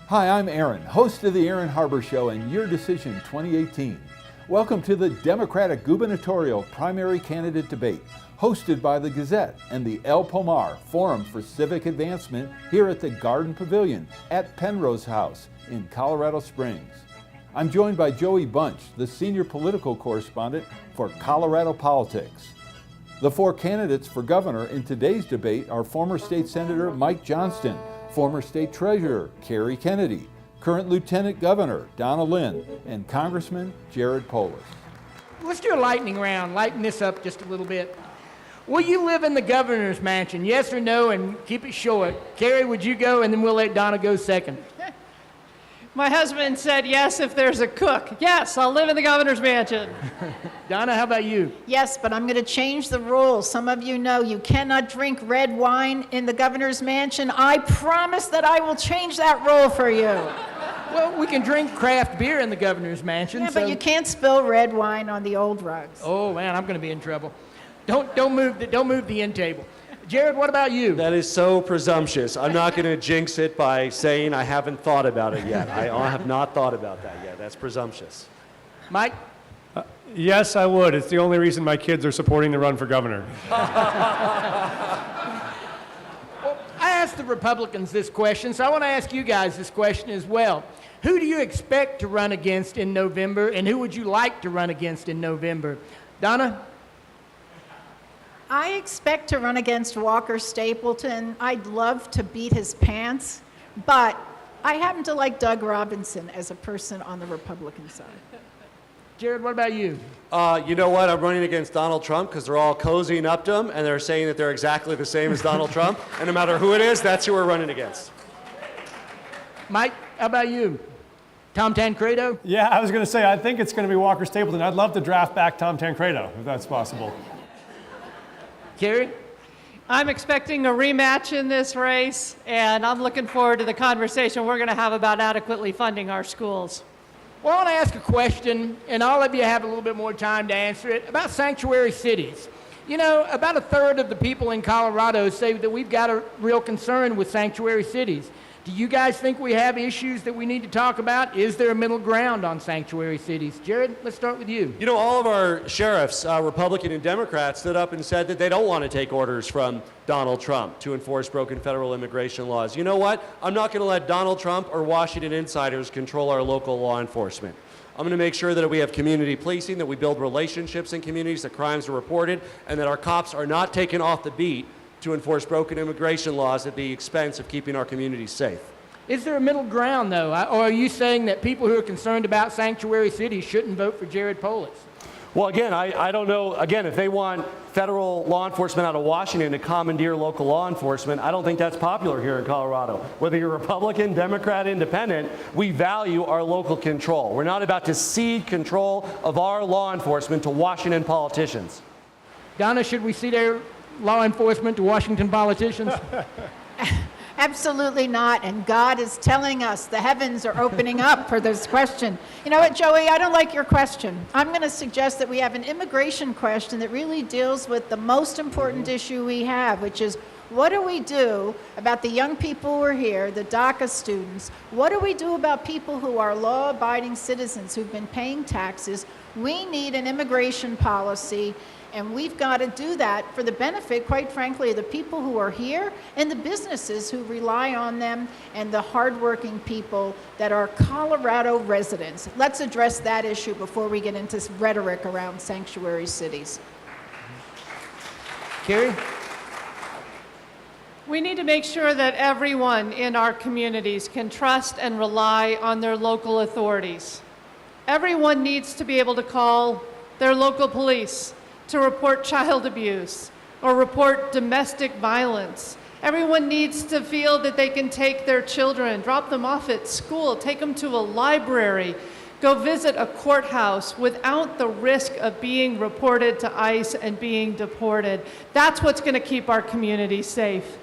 Hi, I'm Aaron, host of the Aaron Harber Show and Your Decision 2018. Welcome to the Democratic Gubernatorial Primary Candidate Debate, hosted by the Gazette and the El Pomar Forum for Civic Advancement here at the Garden Pavilion at Penrose House in Colorado Springs. I'm joined by Joey Bunch, the senior political correspondent for Colorado Politics. The four candidates for governor in today's debate are former State Senator Mike Johnston, former State Treasurer Kerry Kennedy, current Lieutenant Governor Donna Lind, and Congressman Jared Polis. Let's do a lightning round, lighten this up just a little bit. Will you live in the governor's mansion, yes or no, and keep it short? Kerry, would you go, and then we'll let Donna go second. My husband said yes if there's a cook. Yes, I'll live in the governor's mansion. Donna, how about you? Yes, but I'm going to change the rules. Some of you know you cannot drink red wine in the governor's mansion. I promise that I will change that rule for you. Well, we can drink craft beer in the governor's mansion. Yeah, but you can't spill red wine on the old rugs. Oh man, I'm going to be in trouble. Don't move the end table. Jared, what about you? That is so presumptuous. I'm not going to jinx it by saying I haven't thought about it yet. I have not thought about that yet. That's presumptuous. Mike? Yes, I would. It's the only reason my kids are supporting the run for governor. Well, I asked the Republicans this question, so I want to ask you guys this question as well. Who do you expect to run against in November, and who would you like to run against in November? Donna? I expect to run against Walker Stapleton. I'd love to beat his pants, but I happen to like Doug Robinson as a person on the Republican side. Jared, what about you? You know what? I'm running against Donald Trump because they're all cozying up to him and they're saying that they're exactly the same as Donald Trump. And no matter who it is, that's who we're running against. Mike, how about you? Tom Tancredo? Yeah, I was going to say, I think it's going to be Walker Stapleton. I'd love to draft back Tom Tancredo, if that's possible. Kerry? I'm expecting a rematch in this race, and I'm looking forward to the conversation we're going to have about adequately funding our schools. Well, I want to ask a question, and all of you have a little bit more time to answer it, about sanctuary cities. You know, about a third of the people in Colorado say that we've got a real concern with sanctuary cities. Do you guys think we have issues that we need to talk about? Is there a middle ground on sanctuary cities? Jared, let's start with you. You know, all of our sheriffs, Republican and Democrat, stood up and said that they don't want to take orders from Donald Trump to enforce broken federal immigration laws. You know what? I'm not going to let Donald Trump or Washington insiders control our local law enforcement. I'm going to make sure that we have community policing, that we build relationships in communities, that crimes are reported, and that our cops are not taken off the beat to enforce broken immigration laws at the expense of keeping our communities safe. Is there a middle ground, though? Or are you saying that people who are concerned about sanctuary cities shouldn't vote for Jared Polis? Well, again, I don't know. Again, if they want federal law enforcement out of Washington to commandeer local law enforcement, I don't think that's popular here in Colorado. Whether you're Republican, Democrat, Independent, we value our local control. We're not about to cede control of our law enforcement to Washington politicians. Donna, should we cede our law enforcement to Washington politicians? Absolutely not, and God is telling us the heavens are opening up for this question. You know what, Joey, I don't like your question. I'm going to suggest that we have an immigration question that really deals with the most important issue we have, which is what do we do about the young people who are here, the DACA students? What do we do about people who are law-abiding citizens who've been paying taxes? We need an immigration policy, and we've got to do that for the benefit, quite frankly, of the people who are here and the businesses who rely on them and the hardworking people that are Colorado residents. Let's address that issue before we get into rhetoric around sanctuary cities. Kerry? We need to make sure that everyone in our communities can trust and rely on their local authorities. Everyone needs to be able to call their local police to report child abuse or report domestic violence. Everyone needs to feel that they can take their children, drop them off at school, take them to a library, go visit a courthouse without the risk of being reported to ICE and being deported. That's what's going to keep our community safe.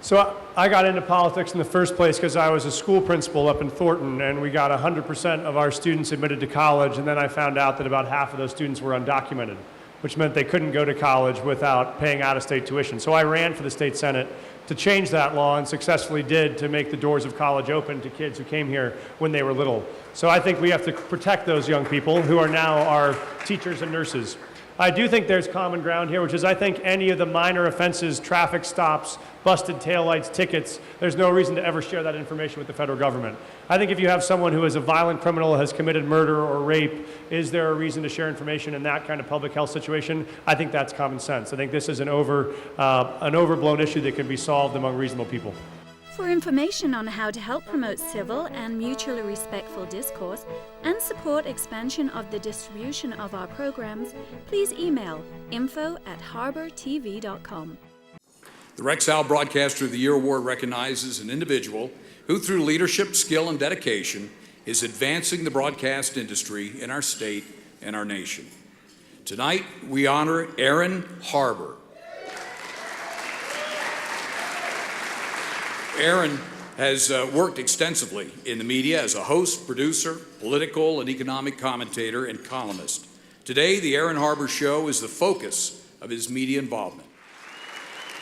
So I got into politics in the first place because I was a school principal up in Thornton, and we got 100% of our students admitted to college, and then I found out that about half of those students were undocumented. which meant they couldn't go to college without paying out-of-state tuition. So I ran for the state senate to change that law, and successfully did, to make the doors of college open to kids who came here when they were little. So I think we have to protect those young people who are now our teachers and nurses. I do think there's common ground here, which is I think any of the minor offenses, traffic stops, busted taillights, tickets, there's no reason to ever share that information with the federal government. I think if you have someone who is a violent criminal, has committed murder or rape, is there a reason to share information in that kind of public health situation? I think that's common sense. I think this is an overblown issue that can be solved among reasonable people. For information on how to help promote civil and mutually respectful discourse and support expansion of the distribution of our programs, please email info@harbortv.com. The Rex Howell Broadcaster of the Year Award recognizes an individual who, through leadership, skill, and dedication, is advancing the broadcast industry in our state and our nation. Tonight, we honor Aaron Harber. Aaron has worked extensively in the media as a host, producer, political and economic commentator, and columnist. Today, the Aaron Harber Show is the focus of his media involvement.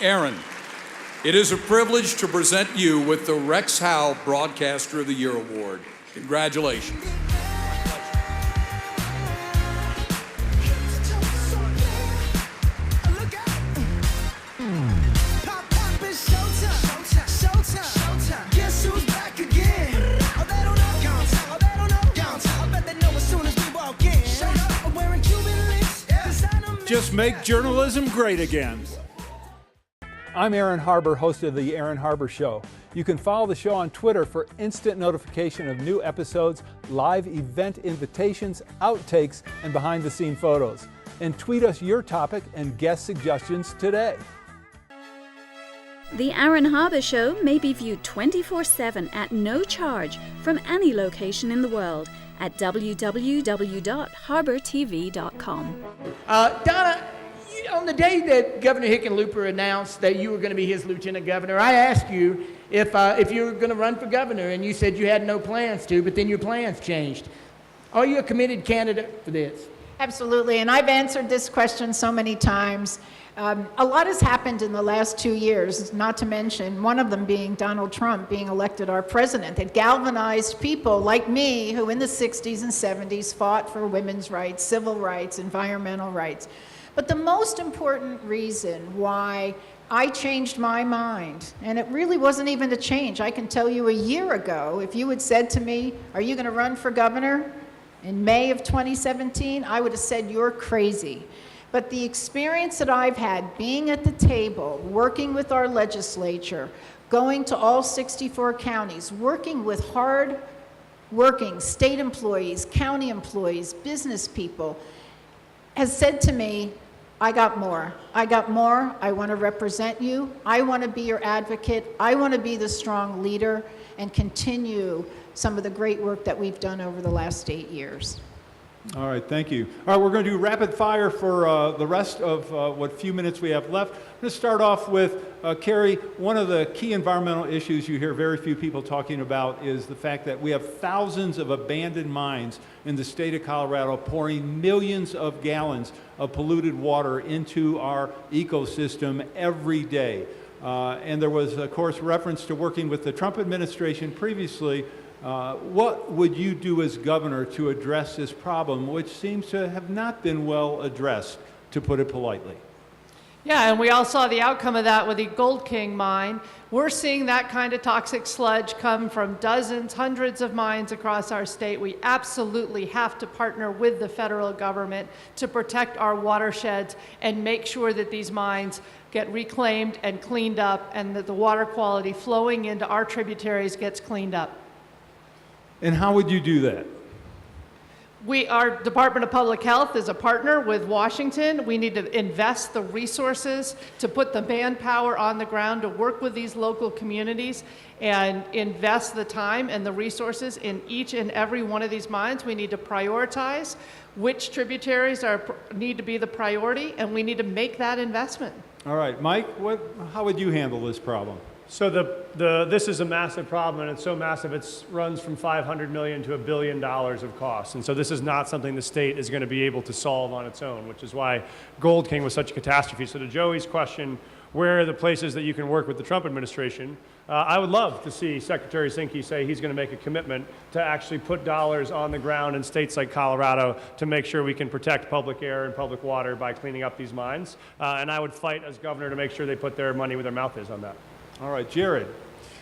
Aaron, it is a privilege to present you with the Rex Howell Broadcaster of the Year Award. Congratulations. Just make journalism great again. I'm Aaron Harber, host of the Aaron Harber Show. You can follow the show on Twitter for instant notification of new episodes, live event invitations, outtakes, and behind-the-scene photos. And tweet us your topic and guest suggestions today. The Aaron Harber Show may be viewed 24/7 at no charge from any location in the world at www.harbortv.com. Donna, on the day that Governor Hickenlooper announced that you were going to be his lieutenant governor, I asked you if you were going to run for governor, and you said you had no plans to, but then your plans changed. Are you a committed candidate for this? Absolutely, and I've answered this question so many times. A lot has happened in the last 2 years, not to mention one of them being Donald Trump being elected our president. It galvanized people like me who in the 60s and 70s fought for women's rights, civil rights, environmental rights. But the most important reason why I changed my mind, and it really wasn't even a change. I can tell you a year ago, if you had said to me, are you going to run for governor in May of 2017, I would have said, you're crazy. But the experience that I've had being at the table, working with our legislature, going to all 64 counties, working with hard-working state employees, county employees, business people, has said to me, I got more. I got more. I want to represent you. I want to be your advocate. I want to be the strong leader and continue some of the great work that we've done over the last 8 years. All right, thank you. All right, we're going to do rapid fire for the rest of what few minutes we have left. I'm going to start off with Carrie. One of the key environmental issues you hear very few people talking about is the fact that we have thousands of abandoned mines in the state of Colorado pouring millions of gallons of polluted water into our ecosystem every day. And there was, of course, reference to working with the Trump administration previously. What would you do as governor to address this problem, which seems to have not been well addressed, to put it politely? Yeah, and we all saw the outcome of that with the Gold King mine. We're seeing that kind of toxic sludge come from dozens, hundreds of mines across our state. We absolutely have to partner with the federal government to protect our watersheds and make sure that these mines get reclaimed and cleaned up and that the water quality flowing into our tributaries gets cleaned up. And how would you do that? Our Department of Public Health is a partner with Washington. We need to invest the resources to put the manpower on the ground to work with these local communities and invest the time and the resources in each and every one of these mines. We need to prioritize which tributaries need to be the priority, and we need to make that investment. All right, Mike, how would you handle this problem? So this is a massive problem, and it's so massive it runs from $500 million to $1 billion of costs. And so this is not something the state is going to be able to solve on its own, which is why Gold King was such a catastrophe. So to Joey's question, where are the places that you can work with the Trump administration? I would love to see Secretary Zinke say he's going to make a commitment to actually put dollars on the ground in states like Colorado to make sure we can protect public air and public water by cleaning up these mines. And I would fight as governor to make sure they put their money where their mouth is on that. All right, Jared.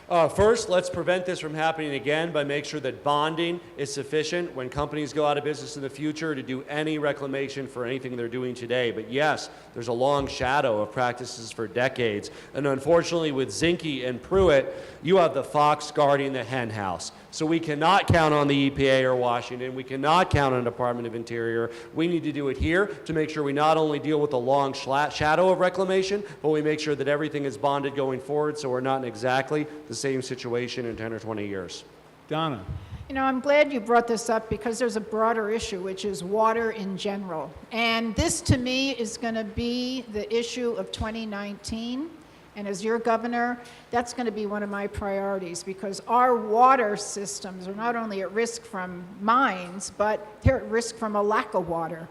First, let's prevent this from happening again by making sure that bonding is sufficient when companies go out of business in the future to do any reclamation for anything they're doing today. But yes, there's a long shadow of practices for decades. And unfortunately, with Zinke and Pruitt, you have the fox guarding the hen house. So we cannot count on the EPA or Washington. We cannot count on the Department of Interior. We need to do it here to make sure we not only deal with the long shadow of reclamation, but we make sure that everything is bonded going forward so we're not in exactly the same situation in 10 or 20 years. Donna. You know, I'm glad you brought this up because there's a broader issue, which is water in general. And this, to me, is going to be the issue of 2019. And as your governor, that's going to be one of my priorities because our water systems are not only at risk from mines, but they're at risk from a lack of water.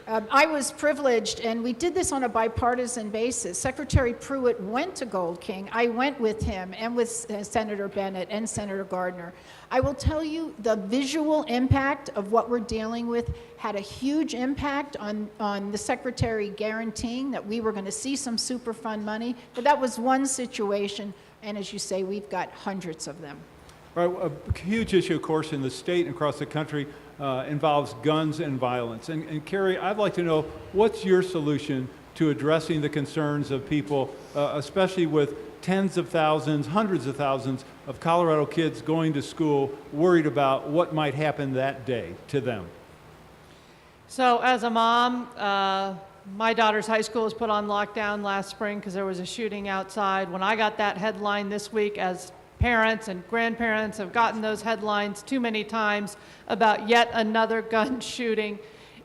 I was privileged, and we did this on a bipartisan basis. Secretary Pruitt went to Gold King. I went with him and with Senator Bennett and Senator Gardner. I will tell you the visual impact of what we're dealing with had a huge impact on the Secretary guaranteeing that we were going to see some Superfund money, but that was one situation, and as you say, we've got hundreds of them. Right, a huge issue, of course, in the state and across the country involves guns and violence. And Carrie, I'd like to know, what's your solution to addressing the concerns of people, especially with tens of thousands, hundreds of thousands of Colorado kids going to school worried about what might happen that day to them? So as a mom, my daughter's high school was put on lockdown last spring because there was a shooting outside. When I got that headline this week, as parents and grandparents have gotten those headlines too many times about yet another gun shooting,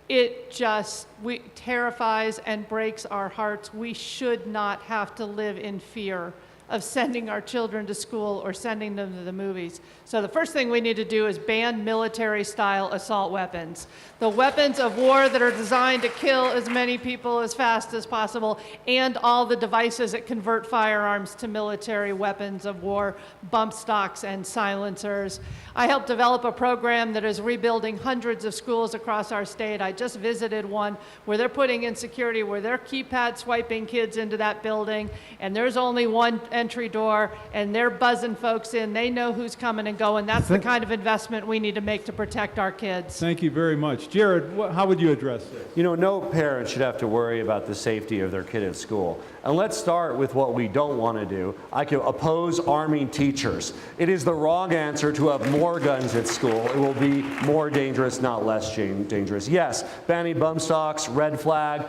it just terrifies and breaks our hearts. We should not have to live in fear of sending our children to school or sending them to the movies. So the first thing we need to do is ban military-style assault weapons. The weapons of war that are designed to kill as many people as fast as possible, and all the devices that convert firearms to military weapons of war, bump stocks and silencers. I helped develop a program that is rebuilding hundreds of schools across our state. I just visited one where they're putting in security, where they're keypad swiping kids into that building, and there's only one entry door, and they're buzzing folks in. They know who's coming and going. That's the kind of investment we need to make to protect our kids. Thank you very much. Jared, how would you address this? You know, no parent should have to worry about the safety of their kid at school. And let's start with what we don't want to do. I can oppose arming teachers. It is the wrong answer to have more guns at school. It will be more dangerous, not less dangerous. Yes, banning bump stocks, red flag,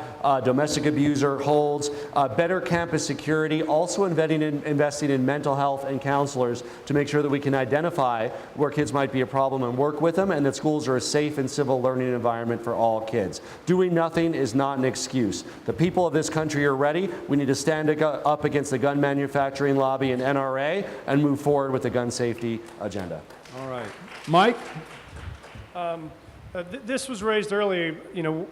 domestic abuser holds, better campus security, also investing in mental health and counselors to make sure that we can identify where kids might be a problem and work with them, and that schools are a safe and civil learning environment for all kids. Doing nothing is not an excuse. The people of this country are ready. We need to stand up against the gun manufacturing lobby and NRA and move forward with the gun safety agenda. All right. Mike? This was raised earlier. You know,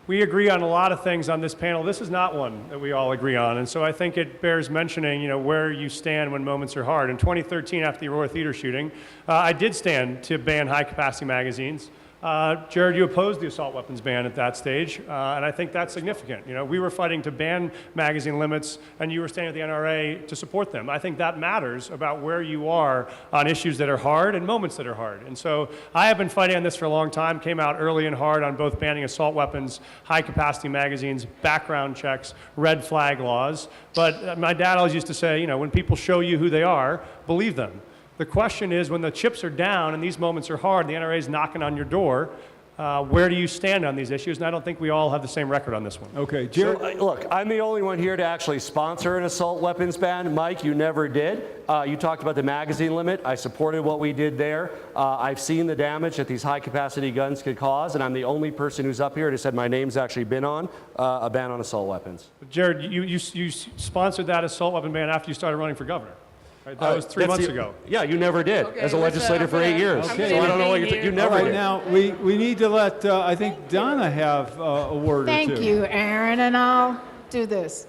we agree on a lot of things on this panel. This is not one that we all agree on, and so I think it bears mentioning, you know, where you stand when moments are hard. In 2013, after the Aurora Theater shooting, I did stand to ban high-capacity magazines. Jared, you opposed the assault weapons ban at that stage, and I think that's significant. You know, we were fighting to ban magazine limits, and you were standing at the NRA to support them. I think that matters about where you are on issues that are hard and moments that are hard. And so I have been fighting on this for a long time, came out early and hard on both banning assault weapons, high-capacity magazines, background checks, red flag laws. But my dad always used to say, you know, when people show you who they are, believe them. The question is, when the chips are down and these moments are hard, the NRA is knocking on your door, where do you stand on these issues? And I don't think we all have the same record on this one. Okay, Jared. So, look, I'm the only one here to actually sponsor an assault weapons ban. Mike, you never did. You talked about the magazine limit. I supported what we did there. I've seen the damage that these high-capacity guns could cause, and I'm the only person who's up here that said my name's actually been on a ban on assault weapons. Jared, you sponsored that assault weapon ban after you started running for governor. Right, that was 3 months ago. Yeah, you never did, Okay, as a let's, legislator for 8 years. Okay. So I don't know what you never All right, did. now we need to let, I think, Donna have a word or two. Thank you, Aaron, and I'll do this.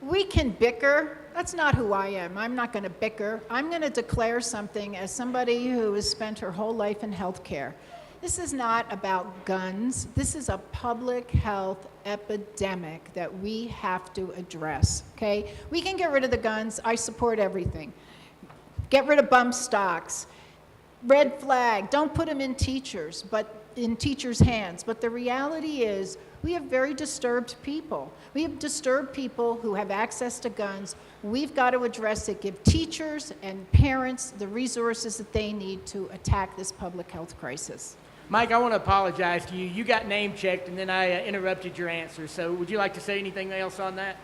We can bicker. That's not who I am. I'm not going to bicker. I'm going to declare something as somebody who has spent her whole life in healthcare. This is not about guns. This is a public health epidemic that we have to address, okay? We can get rid of the guns. I support everything. Get rid of bump stocks. Red flag. Don't put them in teachers, but in teachers' hands. But the reality is we have very disturbed people. We have disturbed people who have access to guns. We've got to address it, give teachers and parents the resources that they need to attack this public health crisis. Mike, I want to apologize to you. You got name checked, and then I interrupted your answer. So would you like to say anything else on that?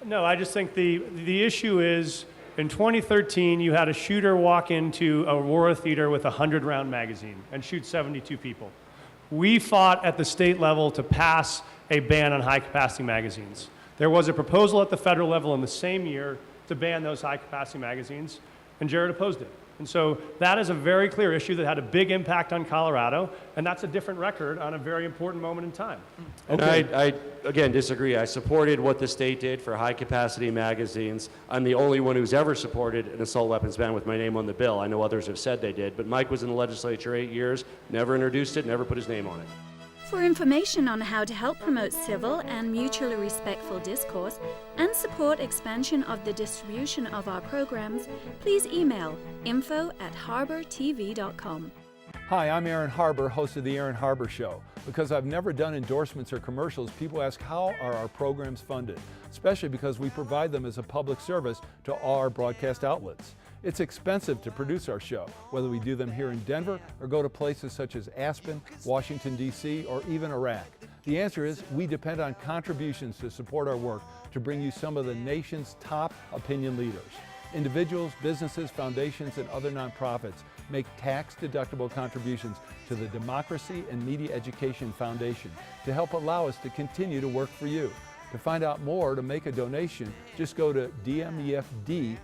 No, I just think the issue is, in 2013, you had a shooter walk into a Aurora theater with a 100-round magazine and shoot 72 people. We fought at the state level to pass a ban on high-capacity magazines. There was a proposal at the federal level in the same year to ban those high-capacity magazines, and Jared opposed it. And so that is a very clear issue that had a big impact on Colorado, and that's a different record on a very important moment in time. And I again, disagree. I supported what the state did for high-capacity magazines. I'm the only one who's ever supported an assault weapons ban with my name on the bill. I know others have said they did, but Mike was in the legislature 8 years, never introduced it, never put his name on it. For information on how to help promote civil and mutually respectful discourse and support expansion of the distribution of our programs, please email info@harbertv.com. Hi, I'm Aaron Harber, host of The Aaron Harber Show. Because I've never done endorsements or commercials, people ask how are our programs funded, especially because we provide them as a public service to all our broadcast outlets. It's expensive to produce our show, whether we do them here in Denver or go to places such as Aspen, Washington, D.C., or even Iraq. The answer is we depend on contributions to support our work to bring you some of the nation's top opinion leaders. Individuals, businesses, foundations, and other nonprofits make tax-deductible contributions to the Democracy and Media Education Foundation to help allow us to continue to work for you. To find out more or to make a donation, just go to dmefd.org.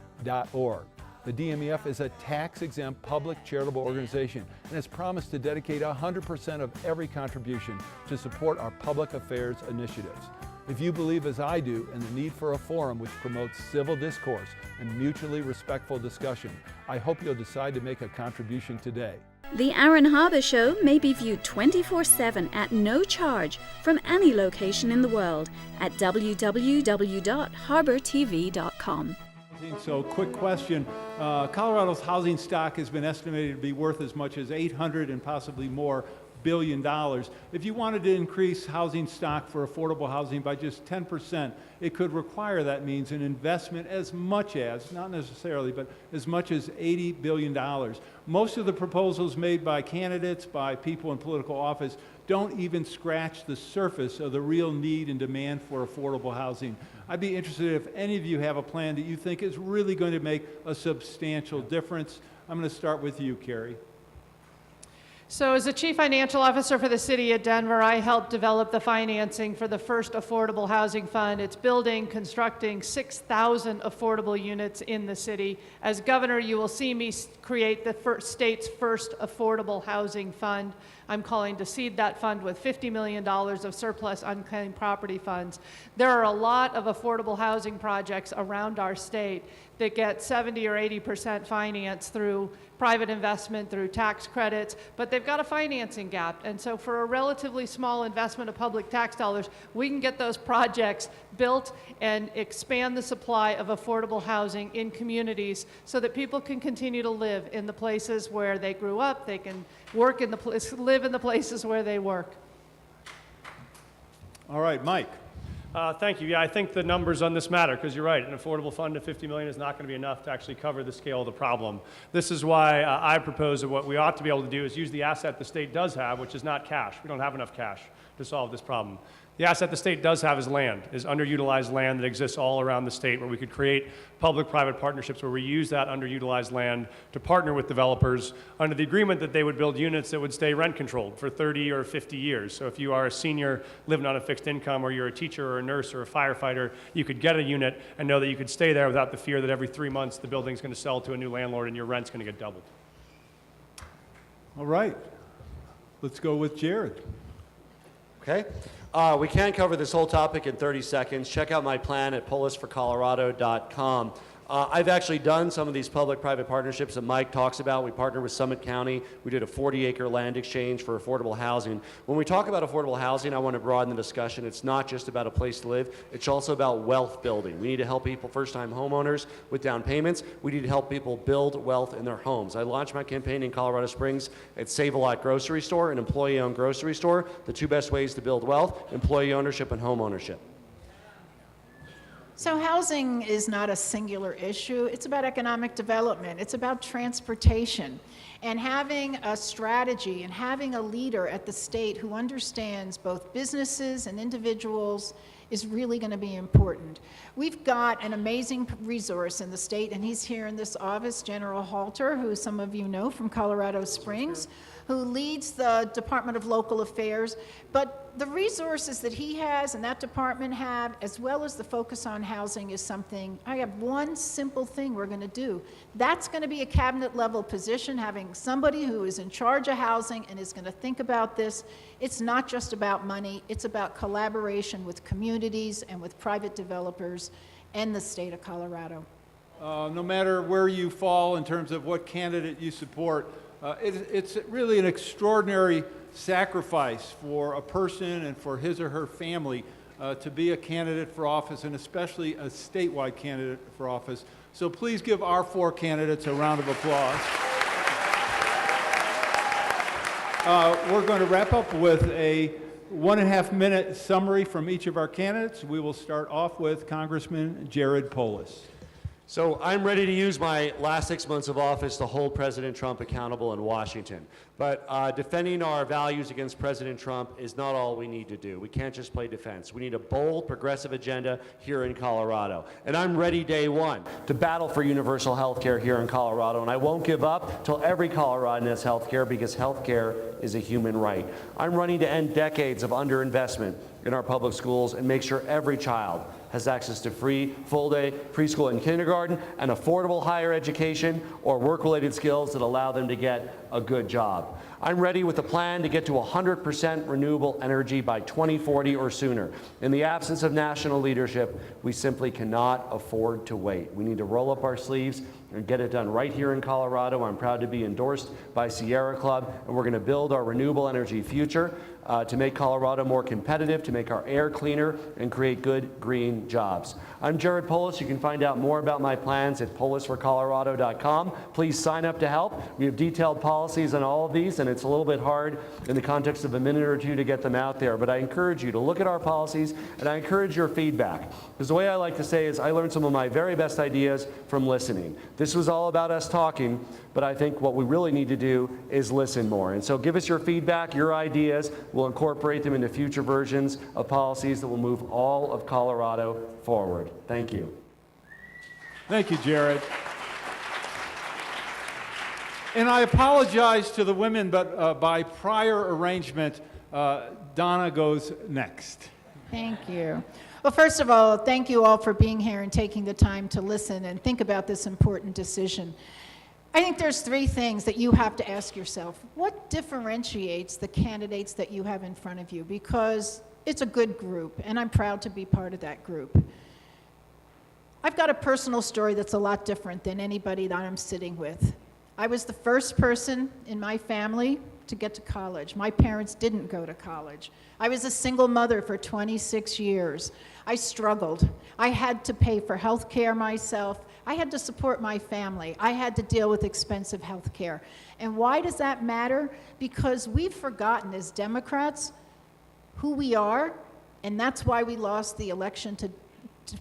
The DMEF is a tax-exempt public charitable organization and has promised to dedicate 100% of every contribution to support our public affairs initiatives. If you believe as I do in the need for a forum which promotes civil discourse and mutually respectful discussion, I hope you'll decide to make a contribution today. The Aaron Harber Show may be viewed 24/7 at no charge from any location in the world at www.harbertv.com. So, quick question. Colorado's housing stock has been estimated to be worth as much as $800 and possibly more $1 billion. If you wanted to increase housing stock for affordable housing by just 10%, it could require, that means, an investment as much as, not necessarily, but as much as $80 billion. Most of the proposals made by candidates, by people in political office, don't even scratch the surface of the real need and demand for affordable housing. I'd be interested if any of you have a plan that you think is really going to make a substantial difference. I'm going to start with you, Carrie. So as the Chief Financial Officer for the City of Denver, I helped develop the financing for the first affordable housing fund. It's constructing 6,000 affordable units in the city. As governor, you will see me create the state's first affordable housing fund. I'm calling to seed that fund with $50 million of surplus unclaimed property funds. There are a lot of affordable housing projects around our state that get 70 or 80% finance through private investment, through tax credits, but they've got a financing gap. And so for a relatively small investment of public tax dollars, we can get those projects built and expand the supply of affordable housing in communities so that people can continue to live in the places where they grew up, they can work in the live in the places where they work. All right, Mike. Thank you. Yeah, I think the numbers on this matter, because you're right, an affordable fund of $50 million is not going to be enough to actually cover the scale of the problem. This is why I propose that what we ought to be able to do is use the asset the state does have, which is not cash. We don't have enough cash to solve this problem. The asset the state does have is land, is underutilized land that exists all around the state, where we could create public-private partnerships where we use that underutilized land to partner with developers under the agreement that they would build units that would stay rent-controlled for 30 or 50 years. So if you are a senior living on a fixed income, or you're a teacher or a nurse or a firefighter, you could get a unit and know that you could stay there without the fear that every 3 months the building's going to sell to a new landlord and your rent's going to get doubled. All right. Let's go with Jared. Okay. We can't cover this whole topic in 30 seconds. Check out my plan at polisforcolorado.com. I've actually done some of these public-private partnerships that Mike talks about. We partnered with Summit County. We did a 40-acre land exchange for affordable housing. When we talk about affordable housing, I want to broaden the discussion. It's not just about a place to live. It's also about wealth building. We need to help people, first-time homeowners, with down payments. We need to help people build wealth in their homes. I launched my campaign in Colorado Springs at Save-A-Lot Grocery Store, an employee-owned grocery store. The two best ways to build wealth: employee ownership and home ownership. So housing is not a singular issue. It's about economic development. It's about transportation. And having a strategy and having a leader at the state who understands both businesses and individuals is really going to be important. We've got an amazing resource in the state, and he's here in this office, General Halter, who some of you know from Colorado Springs, who leads the Department of Local Affairs. But the resources that he has and that department have, as well as the focus on housing, is something, I have one simple thing we're going to do. That's going to be a cabinet level position, having somebody who is in charge of housing and is going to think about this. It's not just about money, it's about collaboration with communities and with private developers and the state of Colorado. No matter where you fall in terms of what candidate you support, it's really an extraordinary sacrifice for a person and for his or her family to be a candidate for office, and especially a statewide candidate for office. So please give our 4 candidates a round of applause. We're going to wrap up with a 1.5-minute summary from each of our candidates. We will start off with Congressman Jared Polis. So I'm ready to use my last 6 months of office to hold President Trump accountable in Washington. But defending our values against President Trump is not all we need to do. We can't just play defense. We need a bold, progressive agenda here in Colorado. And I'm ready day one to battle for universal health care here in Colorado. And I won't give up till every Coloradan has health care, because health care is a human right. I'm running to end decades of underinvestment in our public schools and make sure every child has access to free, full-day preschool and kindergarten, and affordable higher education or work-related skills that allow them to get a good job. I'm ready with a plan to get to 100% renewable energy by 2040 or sooner. In the absence of national leadership, we simply cannot afford to wait. We need to roll up our sleeves and get it done right here in Colorado. I'm proud to be endorsed by Sierra Club, and we're going to build our renewable energy future to make Colorado more competitive, to make our air cleaner, and create good green jobs. I'm Jared Polis. You can find out more about my plans at polisforcolorado.com. Please sign up to help. We have detailed policies on all of these, and it's a little bit hard in the context of a minute or two to get them out there, but I encourage you to look at our policies, and I encourage your feedback. Because the way I like to say is I learned some of my very best ideas from listening. This was all about us talking, but I think what we really need to do is listen more. And so give us your feedback, your ideas. We'll incorporate them into future versions of policies that will move all of Colorado forward. Thank you. Thank you, Jared. And I apologize to the women, but by prior arrangement, Donna goes next. Thank you. Well, first of all, thank you all for being here and taking the time to listen and think about this important decision. I think there's 3 things that you have to ask yourself. What differentiates the candidates that you have in front of you? Because it's a good group, and I'm proud to be part of that group. I've got a personal story that's a lot different than anybody that I'm sitting with. I was the first person in my family to get to college. My parents didn't go to college. I was a single mother for 26 years. I struggled. I had to pay for health care myself. I had to support my family. I had to deal with expensive health care. And why does that matter? Because we've forgotten as Democrats who we are, and that's why we lost the election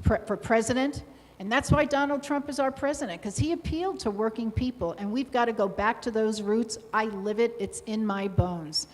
for president. And that's why Donald Trump is our president, because he appealed to working people, and we've got to go back to those roots. I live it. It's in my bones.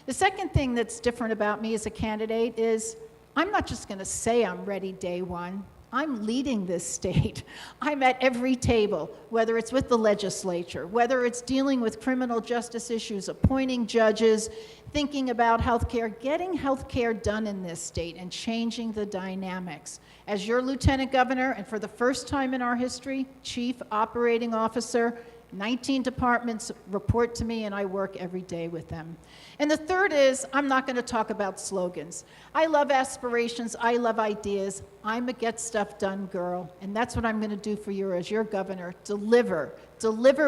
The second thing that's different about me as a candidate is I'm not just going to say I'm ready day one. I'm leading this state. I'm at every table, whether it's with the legislature, whether it's dealing with criminal justice issues, appointing judges, thinking about healthcare, getting healthcare done in this state and changing the dynamics. As your lieutenant governor, and for the first time in our history, chief operating officer, 19 departments report to me, and I work every day with them. And the third is, I'm not going to talk about slogans. I love aspirations. I love ideas. I'm a get stuff done girl, and that's what I'm going to do for you as your governor. Deliver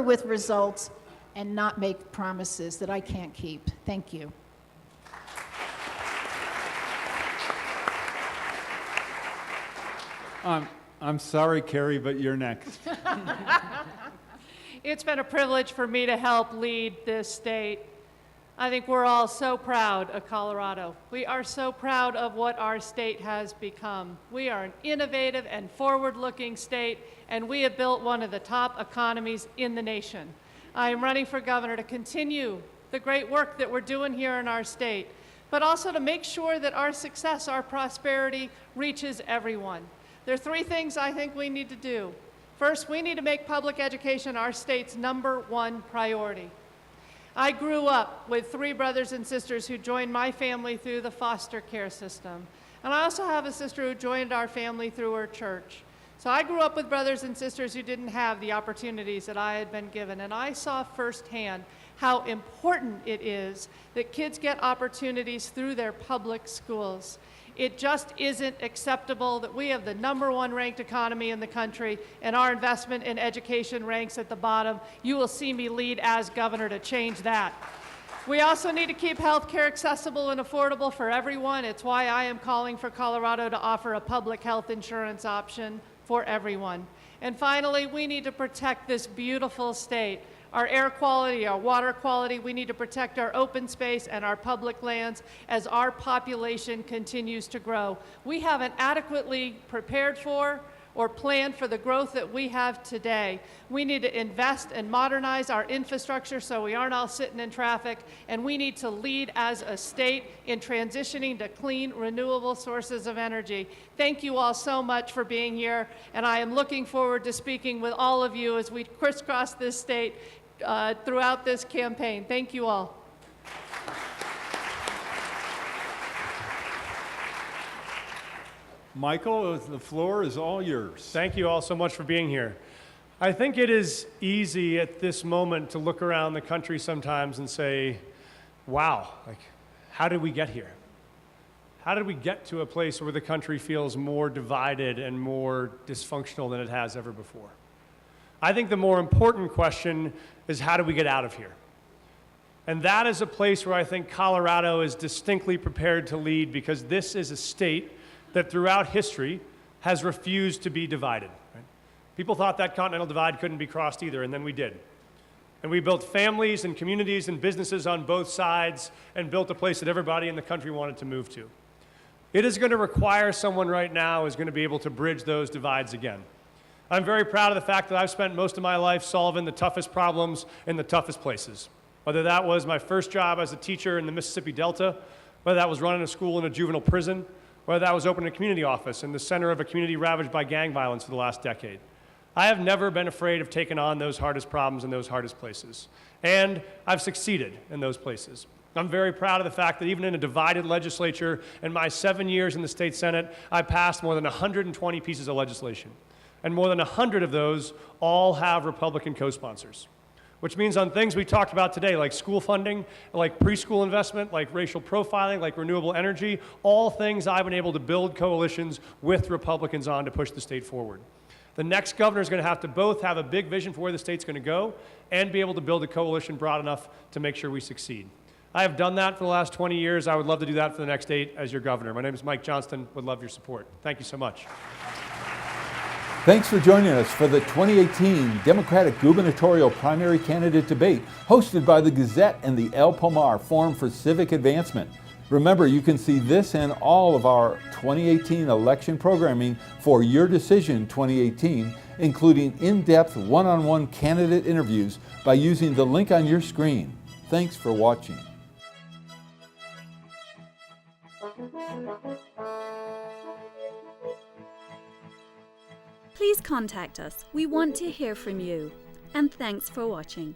with results, and not make promises that I can't keep. Thank you. I'm sorry, Carrie, but you're next. It's been a privilege for me to help lead this state. I think we're all so proud of Colorado. We are so proud of what our state has become. We are an innovative and forward-looking state, and we have built one of the top economies in the nation. I am running for governor to continue the great work that we're doing here in our state, but also to make sure that our success, our prosperity, reaches everyone. There are three things I think we need to do. First, we need to make public education our state's #1 priority. I grew up with 3 brothers and sisters who joined my family through the foster care system. And I also have a sister who joined our family through her church. So I grew up with brothers and sisters who didn't have the opportunities that I had been given. And I saw firsthand how important it is that kids get opportunities through their public schools. It just isn't acceptable that we have the #1 ranked economy in the country and our investment in education ranks at the bottom. You will see me lead as governor to change that. We also need to keep health care accessible and affordable for everyone. It's why I am calling for Colorado to offer a public health insurance option for everyone. And finally, we need to protect this beautiful state. Our air quality, our water quality, we need to protect our open space and our public lands as our population continues to grow. We haven't adequately prepared for or planned for the growth that we have today. We need to invest and modernize our infrastructure so we aren't all sitting in traffic, and we need to lead as a state in transitioning to clean, renewable sources of energy. Thank you all so much for being here, and I am looking forward to speaking with all of you as we crisscross this state throughout this campaign. Thank you all. Michael, the floor is all yours. Thank you all so much for being here. I think it is easy at this moment to look around the country sometimes and say, wow, like, how did we get here? How did we get to a place where the country feels more divided and more dysfunctional than it has ever before? I think the more important question is, how do we get out of here? And that is a place where I think Colorado is distinctly prepared to lead, because this is a state that throughout history has refused to be divided. Right? People thought that continental divide couldn't be crossed either, and then we did. And we built families and communities and businesses on both sides and built a place that everybody in the country wanted to move to. It is going to require someone right now who's going to be able to bridge those divides again. I'm very proud of the fact that I've spent most of my life solving the toughest problems in the toughest places. Whether that was my first job as a teacher in the Mississippi Delta, whether that was running a school in a juvenile prison, whether that was opening a community office in the center of a community ravaged by gang violence for the last decade. I have never been afraid of taking on those hardest problems in those hardest places. And I've succeeded in those places. I'm very proud of the fact that even in a divided legislature, in my 7 years in the state Senate, I passed more than 120 pieces of legislation. And more than 100 of those all have Republican co-sponsors, which means on things we talked about today, like school funding, like preschool investment, like racial profiling, like renewable energy, all things I've been able to build coalitions with Republicans on to push the state forward. The next governor is going to have to both have a big vision for where the state's going to go and be able to build a coalition broad enough to make sure we succeed. I have done that for the last 20 years. I would love to do that for the next 8 as your governor. My name is Mike Johnston. Would love your support. Thank you so much. Thanks for joining us for the 2018 Democratic Gubernatorial Primary Candidate Debate, hosted by the Gazette and the El Pomar Forum for Civic Advancement. Remember, you can see this and all of our 2018 election programming for Your Decision 2018, including in-depth one-on-one candidate interviews, by using the link on your screen. Thanks for watching. Please contact us. We want to hear from you. And thanks for watching.